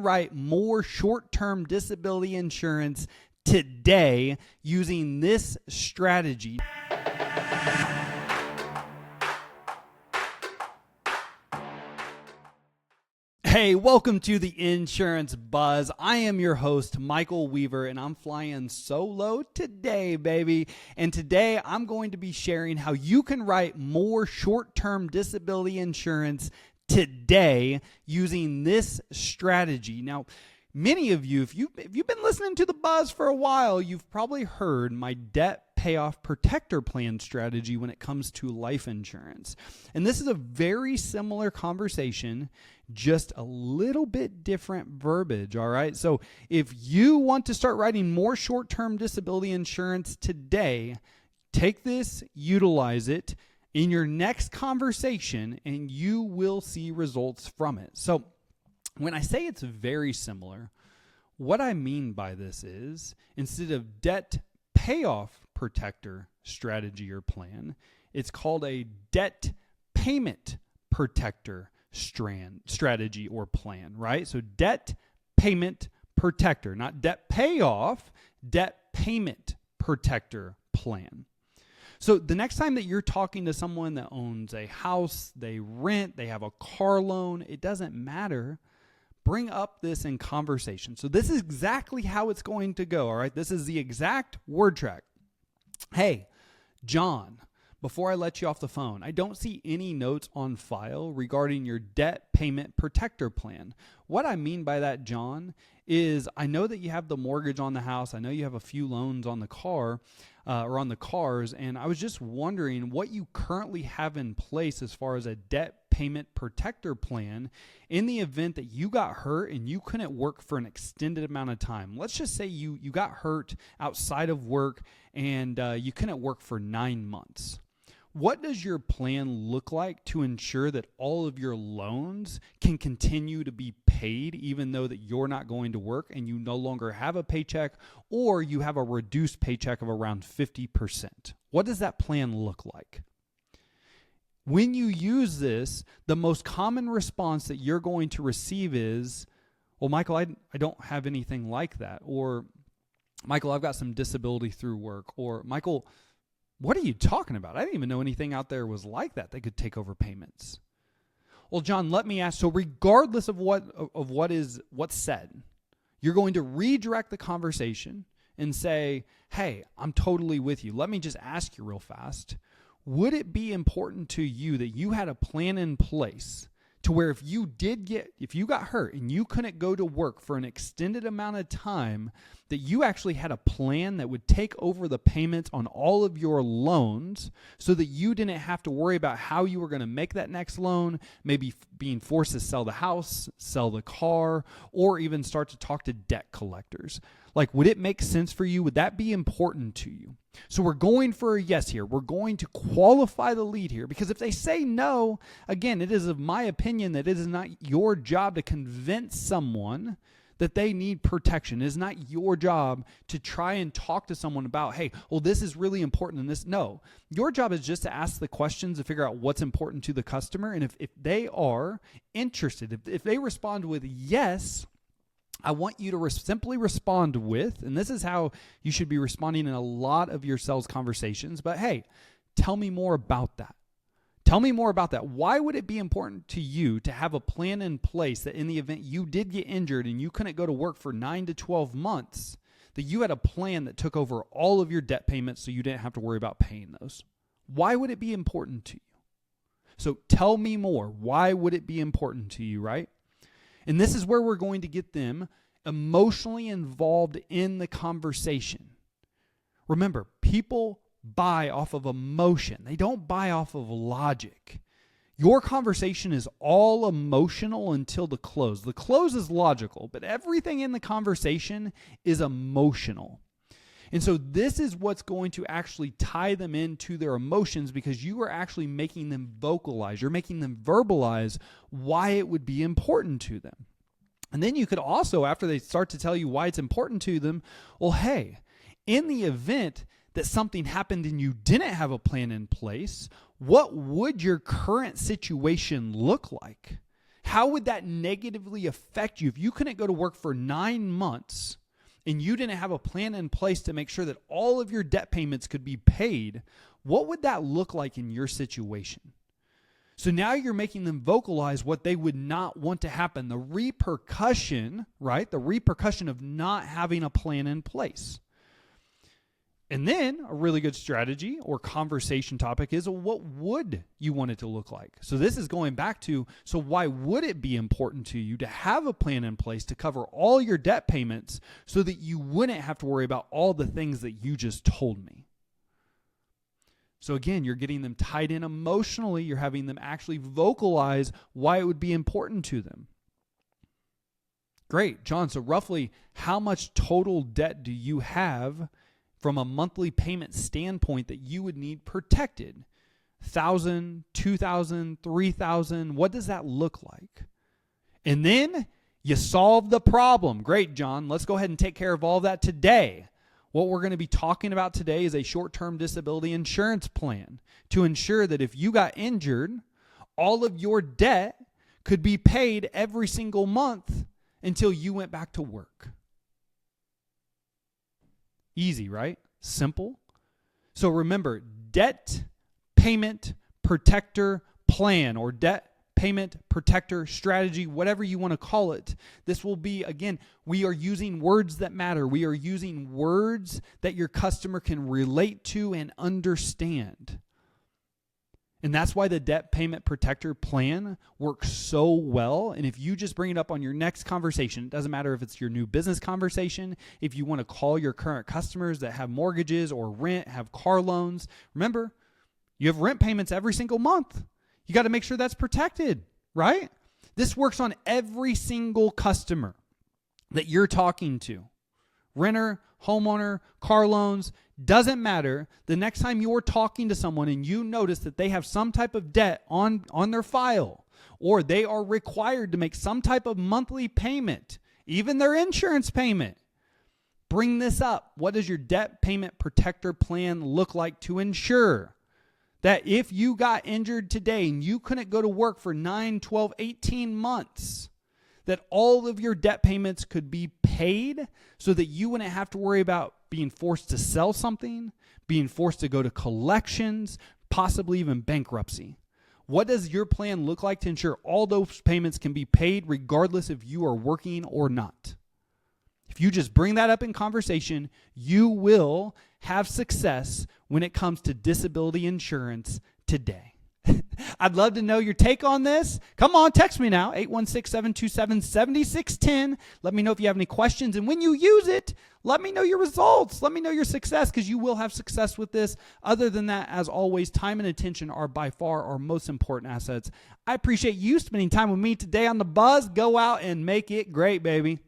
Write more short-term disability insurance today using this strategy. Hey, welcome to the Insurance Buzz. I am your host, Michael Weaver, and I'm flying solo today, baby. And today I'm going to be sharing how you can write more short-term disability insurance today using this strategy. Now, many of you, if you've been listening to the Buzz for a while, you've probably heard my debt payoff protector plan strategy when it comes to life insurance. And this is a very similar conversation, just a little bit different verbiage, all right? So if you want to start writing more short-term disability insurance today, take this, utilize it in your next conversation, and you will see results from it. So when I say it's very similar, what I mean by this is instead of debt payoff protector strategy or plan, it's called a debt payment protector strategy or plan, right? So debt payment protector, not debt payoff, debt payment protector plan. So the next time that you're talking to someone that owns a house, they rent, they have a car loan, it doesn't matter. Bring up this in conversation. So this is exactly how it's going to go, all right? This is the exact word track. Hey, John, before I let you off the phone, I don't see any notes on file regarding your debt payment protector plan. What I mean by that, John, is I know that you have the mortgage on the house. I know you have a few loans on the car or on the cars, and I was just wondering what you currently have in place as far as a debt payment protector plan in the event that you got hurt and you couldn't work for an extended amount of time. Let's just say you got hurt outside of work and you couldn't work for 9 months. What does your plan look like to ensure that all of your loans can continue to be paid even though that you're not going to work and you no longer have a paycheck or you have a reduced paycheck of around 50%? What does that plan look like? When you use this, the most common response that you're going to receive is, well, Michael, I don't have anything like that. Or, Michael, I've got some disability through work. Or, Michael, what are you talking about? I didn't even know anything out there was like that. They could take over payments. Well, John, let me ask, so regardless of what's said, you're going to redirect the conversation and say, hey, I'm totally with you. Let me just ask you real fast. Would it be important to you that you had a plan in place to where if you got hurt and you couldn't go to work for an extended amount of time, that you actually had a plan that would take over the payments on all of your loans so that you didn't have to worry about how you were going to make that next loan, maybe being forced to sell the house, sell the car, or even start to talk to debt collectors? Like, would it make sense for you? Would that be important to you? So we're going for a yes here. We're going to qualify the lead here, because if they say no, again, it is of my opinion that it is not your job to convince someone that they need protection. It is not your job to try and talk to someone about, hey, well, this is really important and this. No, your job is just to ask the questions to figure out what's important to the customer. And if they are interested, if they respond with yes, I want you to simply respond with, and this is how you should be responding in a lot of your sales conversations, but hey, tell me more about that. Tell me more about that. Why would it be important to you to have a plan in place that in the event you did get injured and you couldn't go to work for 9 to 12 months, that you had a plan that took over all of your debt payments so you didn't have to worry about paying those? Why would it be important to you? So tell me more. Why would it be important to you, right? And this is where we're going to get them emotionally involved in the conversation. Remember, people buy off of emotion. They don't buy off of logic. Your conversation is all emotional until the close. The close is logical, but everything in the conversation is emotional. And so this is what's going to actually tie them into their emotions, because you are actually making them vocalize. You're making them verbalize why it would be important to them. And then you could also, after they start to tell you why it's important to them, well, hey, in the event that something happened and you didn't have a plan in place, what would your current situation look like? How would that negatively affect you if you couldn't go to work for 9 months and you didn't have a plan in place to make sure that all of your debt payments could be paid? What would that look like in your situation? So now you're making them vocalize what they would not want to happen, the repercussion, right? The repercussion of not having a plan in place. And then a really good strategy or conversation topic is, what would you want it to look like? So this is going back to, so why would it be important to you to have a plan in place to cover all your debt payments so that you wouldn't have to worry about all the things that you just told me? So again, you're getting them tied in emotionally. You're having them actually vocalize why it would be important to them. Great, John. So roughly how much total debt do you have from a monthly payment standpoint that you would need protected? 1,000, 2,000, 3,000. What does that look like? And then you solve the problem. Great, John. Let's go ahead and take care of all that today. What we're going to be talking about today is a short-term disability insurance plan to ensure that if you got injured, all of your debt could be paid every single month until you went back to work. Easy, right? Simple. So remember, debt payment protector plan or debt payment protector strategy, whatever you want to call it. This will be, again, we are using words that matter. We are using words that your customer can relate to and understand. And that's why the debt payment protector plan works so well. And if you just bring it up on your next conversation, it doesn't matter if it's your new business conversation, if you want to call your current customers that have mortgages or rent, have car loans. Remember, you have rent payments every single month. You got to make sure that's protected, right? This works on every single customer that you're talking to. Renter, homeowner, car loans, doesn't matter. The next time you're talking to someone and you notice that they have some type of debt on their file, or they are required to make some type of monthly payment, even their insurance payment, bring this up. What does your debt payment protector plan look like to ensure that if you got injured today and you couldn't go to work for 9, 12, 18 months, that all of your debt payments could be paid so that you wouldn't have to worry about being forced to sell something, being forced to go to collections, possibly even bankruptcy? What does your plan look like to ensure all those payments can be paid regardless if you are working or not? If you just bring that up in conversation, you will have success when it comes to disability insurance today. I'd love to know your take on this. Come on, text me now, 816-727-7610. Let me know if you have any questions. And when you use it, let me know your results. Let me know your success, because you will have success with this. Other than that, as always, time and attention are by far our most important assets. I appreciate you spending time with me today on The Buzz. Go out and make it great, baby.